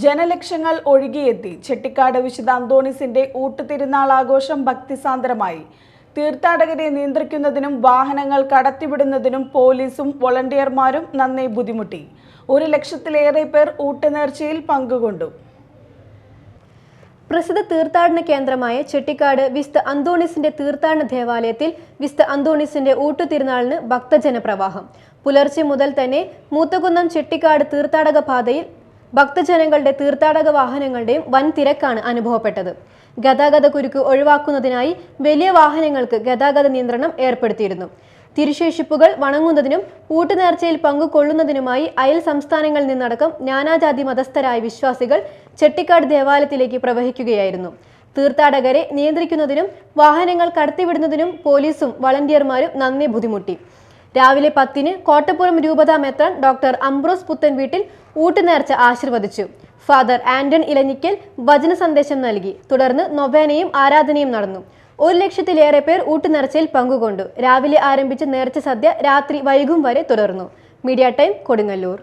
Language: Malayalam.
ജനലക്ഷങ്ങൾ ഒഴുകിയെത്തി ചെട്ടിക്കാട് വിശുദ്ധ അന്തോണീസിന്റെ ഊട്ടുതിരുനാൾ ആഘോഷം ഭക്തിസാന്ദ്രമായി. തീർത്ഥാടകരെ നിയന്ത്രിക്കുന്നതിനും വാഹനങ്ങൾ കടത്തിവിടുന്നതിനും പോലീസും വോളണ്ടിയർമാരും നന്നേ ബുദ്ധിമുട്ടി. 1 ലക്ഷത്തിലേറെ പേർ ഊട്ടുനേർച്ചയിൽ പങ്കുകൊണ്ടു. പ്രസിദ്ധ തീർത്ഥാടന കേന്ദ്രമായ ചെട്ടിക്കാട് വിശുദ്ധ അന്തോണീസിന്റെ തീർത്ഥാടന ദേവാലയത്തിൽ വിശുദ്ധ അന്തോണീസിന്റെ ഊട്ടുതിരുനാളിന് ഭക്തജനപ്രവാഹം. പുലർച്ചെ മുതൽ തന്നെ മൂത്തകുന്നം ചെട്ടിക്കാട് തീർത്ഥാടക പാതയിൽ ഭക്തജനങ്ങളുടെ തീർത്ഥാടക വാഹനങ്ങളുടെയും വൻ തിരക്കാണ് അനുഭവപ്പെട്ടത്. ഗതാഗത കുരുക്ക് ഒഴിവാക്കുന്നതിനായി വലിയ വാഹനങ്ങൾക്ക് ഗതാഗത നിയന്ത്രണം ഏർപ്പെടുത്തിയിരുന്നു. തിരുശേഷിപ്പുകൾ വണങ്ങുന്നതിനും ഊട്ടുനേർച്ചയിൽ പങ്കുകൊള്ളുന്നതിനുമായി അയൽ സംസ്ഥാനങ്ങളിൽ നിന്നടക്കം നാനാജാതി മതസ്ഥരായ വിശ്വാസികൾ ചെട്ടിക്കാട് ദേവാലയത്തിലേക്ക് പ്രവഹിക്കുകയായിരുന്നു. തീർത്ഥാടകരെ നിയന്ത്രിക്കുന്നതിനും വാഹനങ്ങൾ കടത്തിവിടുന്നതിനും പോലീസും വളണ്ടിയർമാരും നന്നേ ബുദ്ധിമുട്ടി. രാവിലെ 10-ന് കോട്ടപ്പുറം രൂപത മെത്രാൻ ഡോക്ടർ അംബ്രോസ് പുത്തൻ വീട്ടിൽ ഊട്ടുനേർച്ച ആശീർവദിച്ചു. ഫാദർ ആന്റൺ ഇലഞ്ഞിക്കൽ വചന സന്ദേശം നൽകി. തുടർന്ന് നൊവേനയും ആരാധനയും നടന്നു. 1 ലക്ഷത്തിലേറെ പേർ ഊട്ടുനേർച്ചയിൽ പങ്കുകൊണ്ടു. രാവിലെ ആരംഭിച്ച നേർച്ച സദ്യ രാത്രി വൈകും വരെ തുടർന്നു. Media time, Kodungallur.